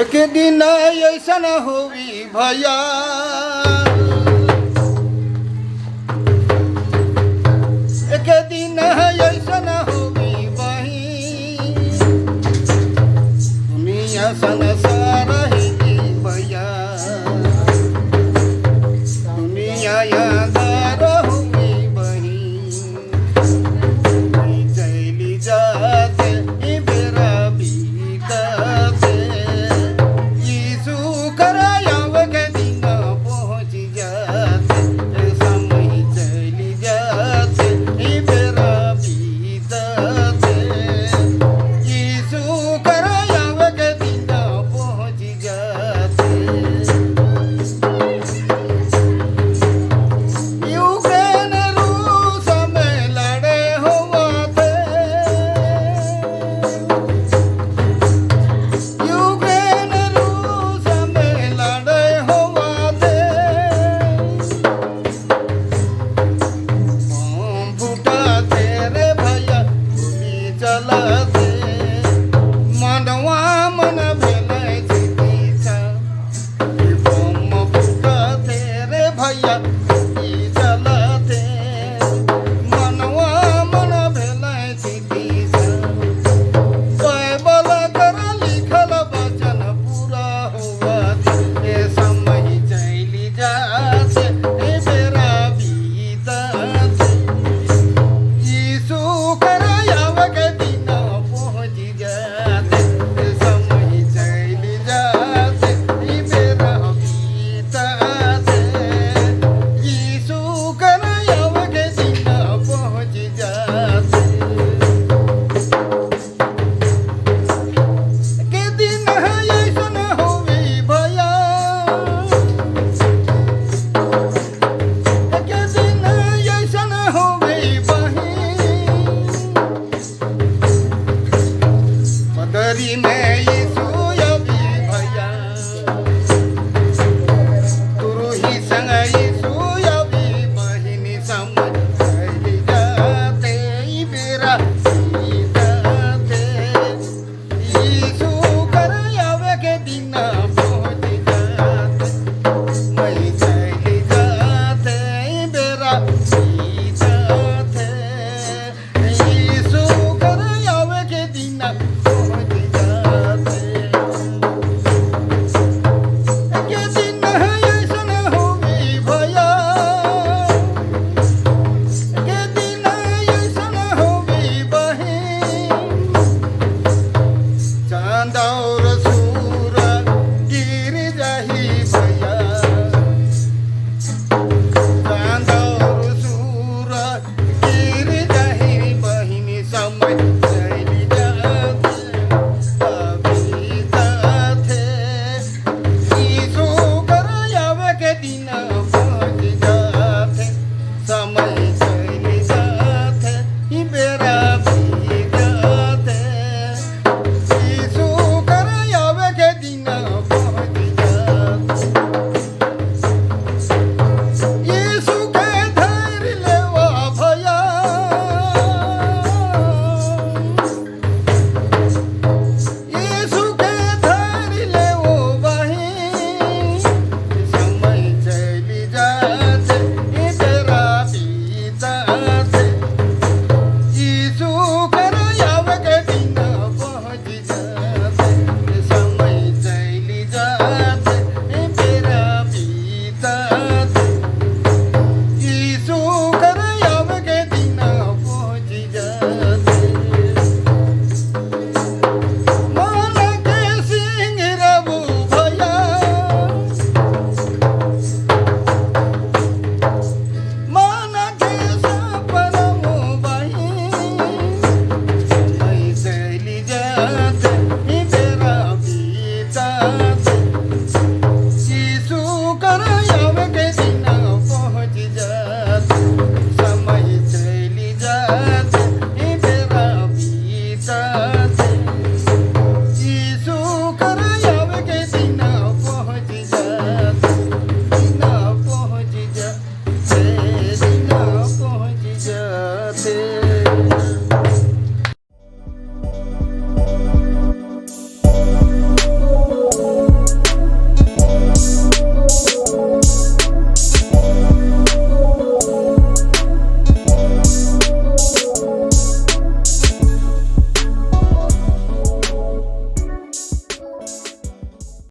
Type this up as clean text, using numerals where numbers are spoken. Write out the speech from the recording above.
एक दिन ऐसन होवी भैया, एक दिन ऐसन होवी बही, दुनिया संसार ही भैया, दुनिया यादार होवी बही, चली जाते बेरा बीतते, यीशु करायाव के दिन पहुँच जाते, समय चली जाते बेरा बीतते, यीशु करायाव के दिन पहुँच जाते। यूक्रेन रूस में लड़े हुआ थे, यूक्रेन रूस में लड़े हुआ थे, बम फूटाते रे भैया गोली चलाते, मनवा मन भेलै चिकित्सा, बम फूटाते रे भैया गोली चलाते, मनवा मन भेलै चिकित्सा, बाइबल कर लिखल वचन पूरा हुआ, ये समय चली जाते बेरा बीतते, यीशु करायाव के दिन पहुँच जाते, समय चली जाते बेरा बीतते, यीशु करायाव के दिन पहुँच जाते। के दिन ऐसन होवी भैया, के दिन ऐसन होवी बही, मदरी में यीशु अभी भैया, गुरु ही संग यीशु अभी बहिनी समझ चली जाते बेरा बीतते, यीशु करायाव के दिन पहुँच जाते, मैं चली जाते बेरा बीतते, यीशु करायाव के दिन पहुँच जाते। के दिन ऐसन होवी भैया, के दिन ऐसन होवी बही, चांद और सूरज गिर जाही भैया, चांद और सूरज गिर जाही बहिनी, समय चली जाते अभी ताथे, यीशु करायाव के दिन पहुँच जाते, समय चली जाते बेरा बीतते, यीशु करायाव के दिन पहुँच जाते। यीशु के धैर्य लेवा भैया, यीशु के धैर्य लेवो बही, समय चली जाते बेरा बीतते, यीशु करायाव के दिन पहुँच जाते, समय चली जाते बेरा बीतते, यीशु करायाव के दिन पहुँच जाते। मन के सिंह रबू भैया, मन के सपनमु बही, समय चली जाते बेरा बीतते, यीशु करायाव के दिन पहुँच जाते, समय चली जाते बेरा बीतते,